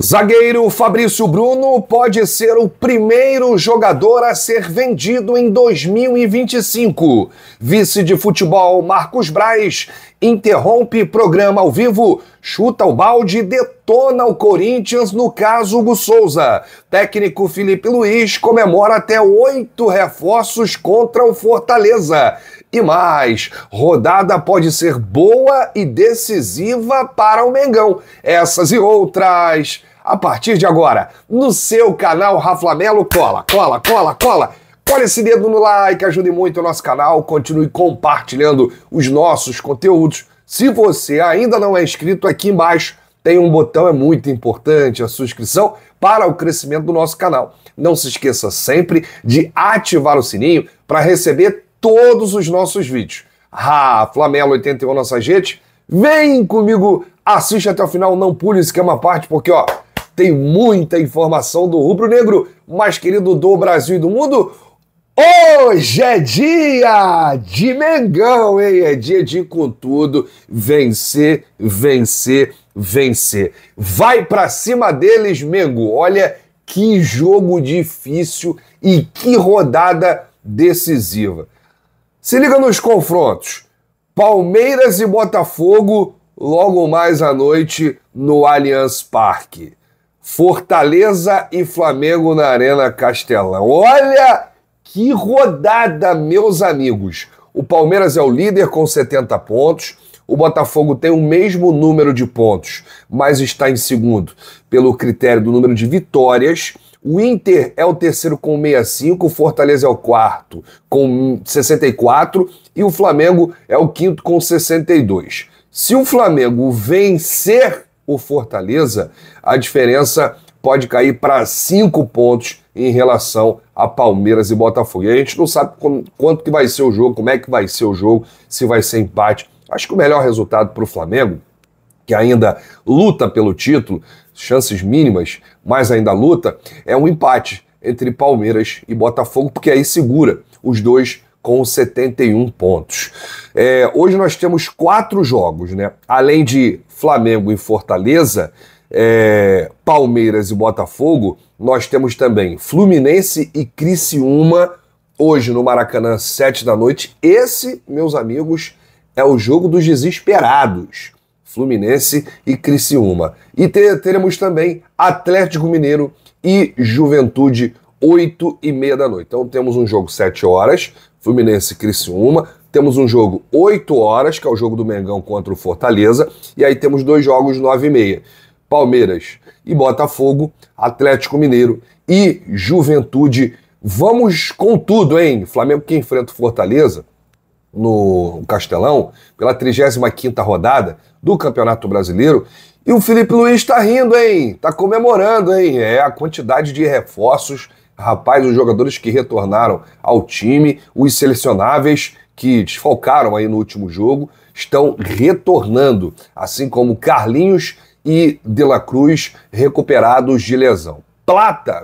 Zagueiro Fabrício Bruno pode ser o primeiro jogador a ser vendido em 2025. Vice de futebol Marcos Braz interrompe programa ao vivo, chuta o balde e detona o Corinthians no caso Hugo Souza. Técnico Filipe Luiz comemora até 8 reforços contra o Fortaleza. E mais, rodada pode ser boa e decisiva para o Mengão. Essas e outras, a partir de agora, no seu canal Raflamelo. Cola. Cola esse dedo no like, ajude muito o nosso canal, continue compartilhando os nossos conteúdos. Se você ainda não é inscrito, aqui embaixo tem um botão, é muito importante a sua inscrição para o crescimento do nosso canal. Não se esqueça sempre de ativar o sininho para receber todos os nossos vídeos. Raflamelo 81 nossa gente, vem comigo, assiste até o final, não pule esse esquema à parte, porque ó, tem muita informação do rubro-negro mais querido do Brasil e do mundo. Hoje é dia de Mengão, hein? É dia de ir com tudo, vencer. Vai pra cima deles, Mengo. Olha que jogo difícil e que rodada decisiva. Se liga nos confrontos. Palmeiras e Botafogo logo mais à noite no Allianz Parque. Fortaleza e Flamengo na Arena Castelão. Olha que rodada, meus amigos. O Palmeiras é o líder com 70 pontos. O Botafogo tem o mesmo número de pontos, mas está em segundo pelo critério do número de vitórias. O Inter é o terceiro com 65, o Fortaleza é o quarto com 64 e o Flamengo é o quinto com 62. Se o Flamengo vencer o Fortaleza, a diferença pode cair para 5 pontos em relação a Palmeiras e Botafogo. E a gente não sabe quanto que vai ser o jogo, como é que vai ser o jogo, se vai ser empate. Acho que o melhor resultado para o Flamengo, que ainda luta pelo título, chances mínimas, mas ainda luta, é um empate entre Palmeiras e Botafogo, porque aí segura os dois com 71 pontos. Hoje nós temos 4 jogos, né? Além de Flamengo e Fortaleza, Palmeiras e Botafogo, nós temos também Fluminense e Criciúma, hoje no Maracanã, 7 da noite. Esse, meus amigos, é o jogo dos desesperados. Fluminense e Criciúma. E teremos também Atlético Mineiro e Juventude, 8h30 da noite. Então temos um jogo 7 horas, Fluminense e Criciúma. Temos um jogo 8 horas, que é o jogo do Mengão contra o Fortaleza. E aí temos 2 jogos 9h30. Palmeiras e Botafogo, Atlético Mineiro e Juventude. Vamos com tudo, hein? Flamengo que enfrenta o Fortaleza no Castelão, pela 35ª rodada do Campeonato Brasileiro. E o Filipe Luiz está rindo, hein? Tá comemorando, hein? A quantidade de reforços. Rapaz, os jogadores que retornaram ao time, os selecionáveis que desfalcaram aí no último jogo, estão retornando, assim como Carlinhos e De La Cruz recuperados de lesão.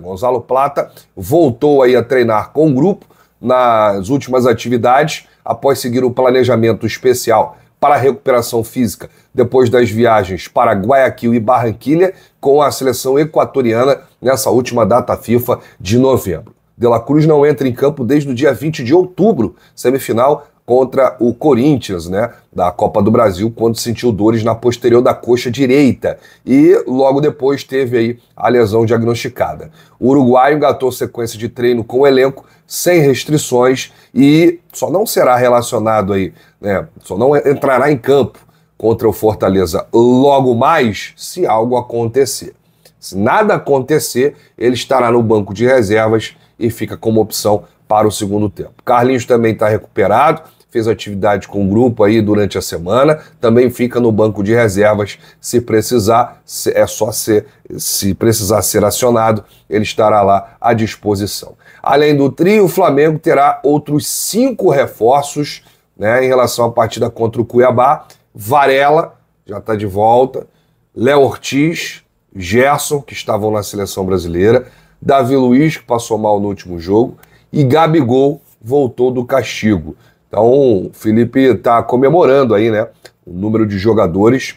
Gonzalo Plata, voltou aí a treinar com o grupo nas últimas atividades, após seguir o planejamento especial para a recuperação física depois das viagens para Guayaquil e Barranquilha com a seleção equatoriana nessa última data FIFA de novembro. De La Cruz não entra em campo desde o dia 20 de outubro, semifinal contra o Corinthians, né, da Copa do Brasil, quando sentiu dores na posterior da coxa direita e logo depois teve aí a lesão diagnosticada. O uruguaio engatou sequência de treino com o elenco sem restrições e só não será relacionado aí, né, só não entrará em campo contra o Fortaleza logo mais se algo acontecer. Se nada acontecer, ele estará no banco de reservas e fica como opção para o segundo tempo. Carlinhos também está recuperado, fez atividade com o grupo aí durante a semana, também fica no banco de reservas se precisar, se precisar ser acionado, ele estará lá à disposição. Além do trio, o Flamengo terá outros 5 reforços, né, em relação à partida contra o Cuiabá. Varela já está de volta, Léo Ortiz, Gerson, que estavam na seleção brasileira, Davi Luiz, que passou mal no último jogo, e Gabigol voltou do castigo. Então o Felipe está comemorando aí, né, o número de jogadores,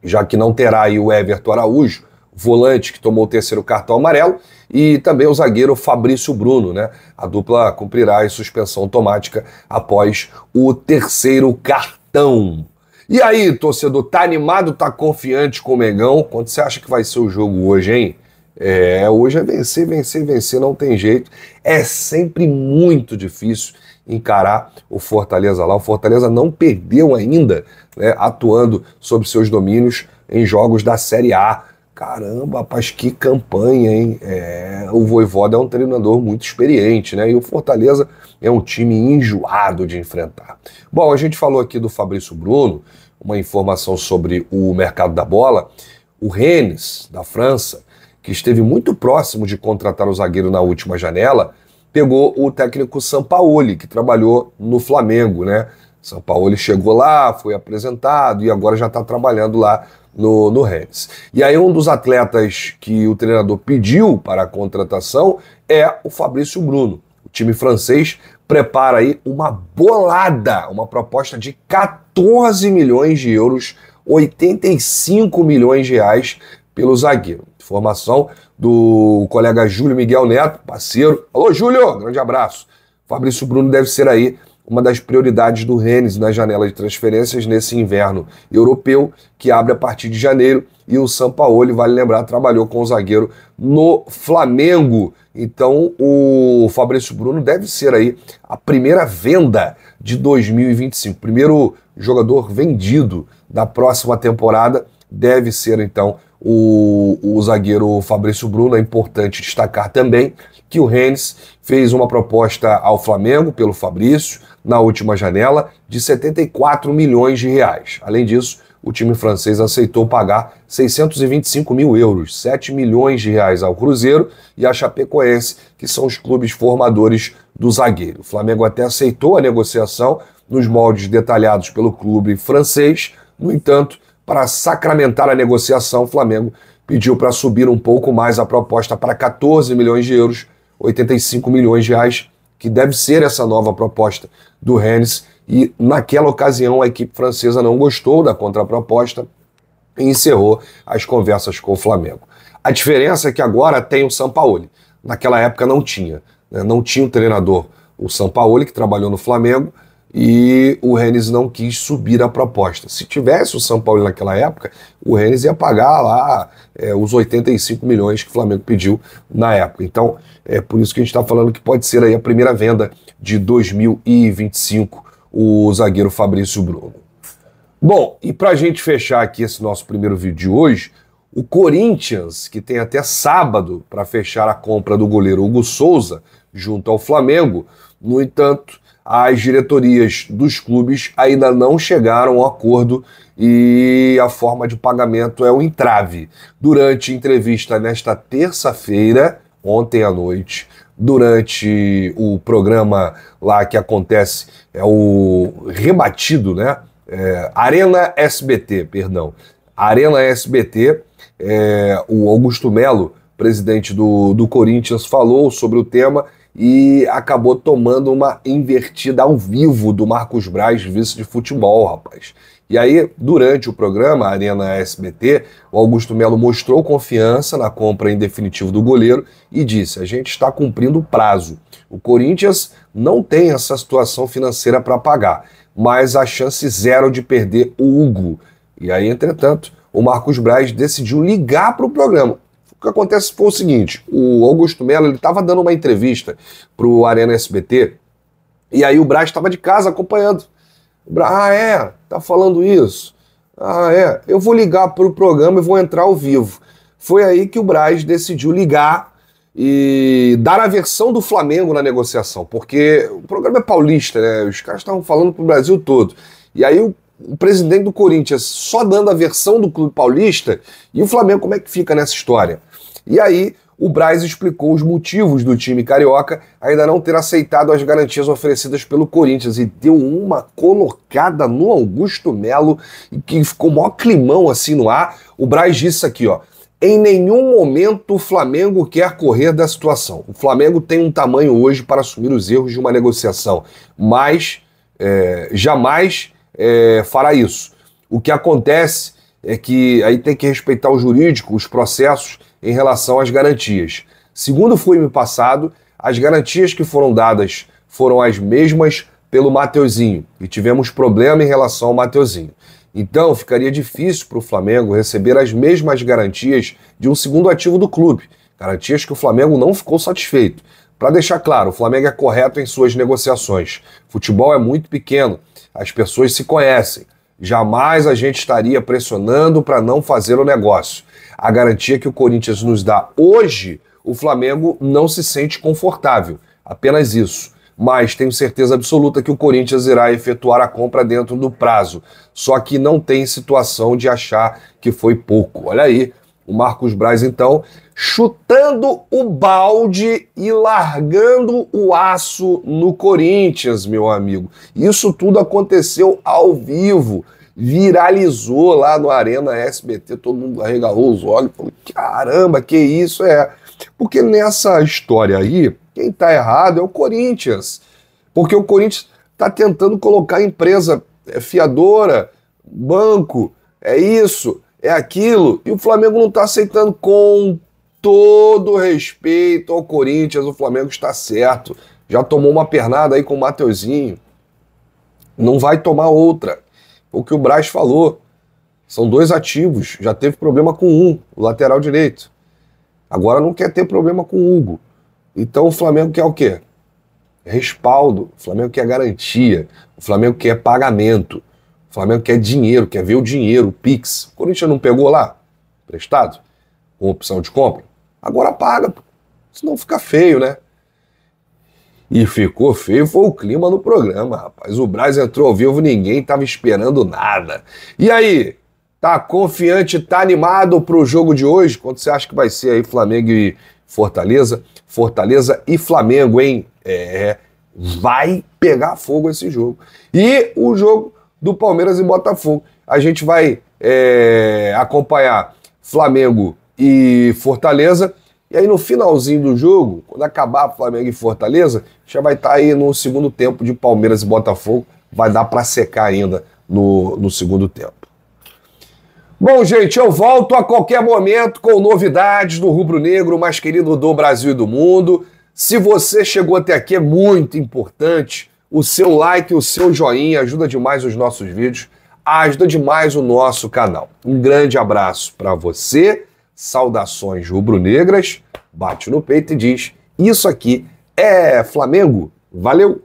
já que não terá aí o Everton Araújo, volante que tomou o terceiro cartão amarelo, e também o zagueiro Fabrício Bruno, né? A dupla cumprirá a suspensão automática após o terceiro cartão. E aí, torcedor, tá animado, tá confiante com o Mengão? Quanto você acha que vai ser o jogo hoje, hein? Hoje é vencer, vencer, vencer, não tem jeito. É sempre muito difícil encarar o Fortaleza lá. O Fortaleza não perdeu ainda, né, atuando sob seus domínios em jogos da Série A. Caramba, rapaz, que campanha, hein? O Vojvoda é um treinador muito experiente, né? E o Fortaleza é um time enjoado de enfrentar. Bom, a gente falou aqui do Fabrício Bruno, uma informação sobre o mercado da bola. O Rennes, da França, que esteve muito próximo de contratar o zagueiro na última janela, pegou o técnico Sampaoli, que trabalhou no Flamengo, né? Sampaoli chegou lá, foi apresentado e agora já está trabalhando lá no Rennes. E aí um dos atletas que o treinador pediu para a contratação é o Fabrício Bruno. O time francês prepara aí uma bolada, uma proposta de 14 milhões de euros, 85 milhões de reais pelo zagueiro. Informação do colega Júlio Miguel Neto, parceiro. Alô, Júlio, grande abraço. Fabrício Bruno deve ser aí uma das prioridades do Rennes na janela de transferências nesse inverno europeu, que abre a partir de janeiro, e o Sampaoli, vale lembrar, trabalhou com o zagueiro no Flamengo. Então o Fabrício Bruno deve ser aí a primeira venda de 2025. Primeiro jogador vendido da próxima temporada deve ser então o zagueiro Fabrício Bruno. É importante destacar também que o Rennes fez uma proposta ao Flamengo pelo Fabrício na última janela de 74 milhões de reais. Além disso, o time francês aceitou pagar 625 mil euros, 7 milhões de reais ao Cruzeiro e à Chapecoense, que são os clubes formadores do zagueiro. O Flamengo até aceitou a negociação nos moldes detalhados pelo clube francês. No entanto, para sacramentar a negociação, o Flamengo pediu para subir um pouco mais a proposta para 14 milhões de euros, 85 milhões de reais, que deve ser essa nova proposta do Rennes. E naquela ocasião a equipe francesa não gostou da contraproposta e encerrou as conversas com o Flamengo. A diferença é que agora tem o Sampaoli. Naquela época não tinha, né? Não tinha o treinador, o Sampaoli, que trabalhou no Flamengo, e o Rennes não quis subir a proposta. Se tivesse o Sampaoli naquela época, o Rennes ia pagar lá os 85 milhões que o Flamengo pediu na época. Então, é por isso que a gente está falando que pode ser aí a primeira venda de 2025, o zagueiro Fabrício Bruno. Bom, e para a gente fechar aqui esse nosso primeiro vídeo de hoje, o Corinthians, que tem até sábado para fechar a compra do goleiro Hugo Souza junto ao Flamengo, no entanto, as diretorias dos clubes ainda não chegaram a acordo e a forma de pagamento é o entrave. Durante entrevista nesta terça-feira, ontem à noite, durante o programa lá que acontece, o rebatido, né? Arena SBT, perdão. Arena SBT, o Augusto Melo, presidente do Corinthians, falou sobre o tema e acabou tomando uma invertida ao vivo do Marcos Braz, vice de futebol, rapaz. E aí, durante o programa Arena SBT, o Augusto Melo mostrou confiança na compra em definitivo do goleiro e disse: a gente está cumprindo o prazo. O Corinthians não tem essa situação financeira para pagar, mas a chance zero de perder o Hugo. E aí, entretanto, o Marcos Braz decidiu ligar para o programa. O que acontece foi o seguinte: o Augusto Melo estava dando uma entrevista para o Arena SBT e aí o Braz estava de casa acompanhando. Tá falando isso? Eu vou ligar para o programa e vou entrar ao vivo. Foi aí que o Braz decidiu ligar e dar a versão do Flamengo na negociação, porque o programa é paulista, né? Os caras estavam falando para o Brasil todo. E aí o presidente do Corinthians só dando a versão do clube paulista, e o Flamengo como é que fica nessa história? E aí o Braz explicou os motivos do time carioca ainda não ter aceitado as garantias oferecidas pelo Corinthians e deu uma colocada no Augusto Melo e que ficou maior climão assim no ar. O Braz disse aqui, ó: em nenhum momento o Flamengo quer correr da situação. O Flamengo tem um tamanho hoje para assumir os erros de uma negociação, mas jamais fará isso. O que acontece é que aí tem que respeitar o jurídico, os processos em relação às garantias. Segundo foi me passado, as garantias que foram dadas foram as mesmas pelo Mateuzinho e tivemos problema em relação ao Mateuzinho. Então ficaria difícil para o Flamengo receber as mesmas garantias de um segundo ativo do clube, garantias que o Flamengo não ficou satisfeito. Para deixar claro, o Flamengo é correto em suas negociações. Futebol é muito pequeno, as pessoas se conhecem. Jamais a gente estaria pressionando para não fazer o negócio. A garantia que o Corinthians nos dá hoje, o Flamengo não se sente confortável. Apenas isso. Mas tenho certeza absoluta que o Corinthians irá efetuar a compra dentro do prazo. Só que não tem situação de achar que foi pouco. Olha aí, o Marcos Braz, então, chutando o balde e largando o aço no Corinthians, meu amigo. Isso tudo aconteceu ao vivo, viralizou lá no Arena SBT, todo mundo arregalou os olhos e falou, caramba, que isso é? Porque nessa história aí, quem tá errado é o Corinthians. Porque o Corinthians tá tentando colocar a empresa fiadora, banco, é isso, é aquilo, e o Flamengo não tá aceitando. Com todo respeito ao Corinthians, o Flamengo está certo. Já tomou uma pernada aí com o Mateuzinho. Não vai tomar outra. O que o Braz falou. São dois ativos. Já teve problema com um, o lateral direito. Agora não quer ter problema com o Hugo. Então o Flamengo quer o quê? Respaldo. O Flamengo quer garantia. O Flamengo quer pagamento. O Flamengo quer dinheiro, quer ver o dinheiro, o Pix. O Corinthians não pegou lá? Prestado? Com opção de compra? Agora paga, senão fica feio, né? E ficou feio, foi o clima no programa, rapaz. O Braz entrou ao vivo, ninguém tava esperando nada. E aí, tá confiante, tá animado pro jogo de hoje? Quanto você acha que vai ser aí Flamengo e Fortaleza? Fortaleza e Flamengo, hein? Vai pegar fogo esse jogo. E o jogo do Palmeiras e Botafogo. A gente vai acompanhar Flamengo e Fortaleza, e aí no finalzinho do jogo, quando acabar Flamengo e Fortaleza, já vai estar aí no segundo tempo de Palmeiras e Botafogo, vai dar para secar ainda no segundo tempo. Bom, gente, eu volto a qualquer momento com novidades do rubro-negro mais querido do Brasil e do mundo. Se você chegou até aqui, é muito importante o seu like, o seu joinha, ajuda demais os nossos vídeos, ajuda demais o nosso canal. Um grande abraço para você. Saudações rubro-negras, bate no peito e diz, isso aqui é Flamengo. Valeu!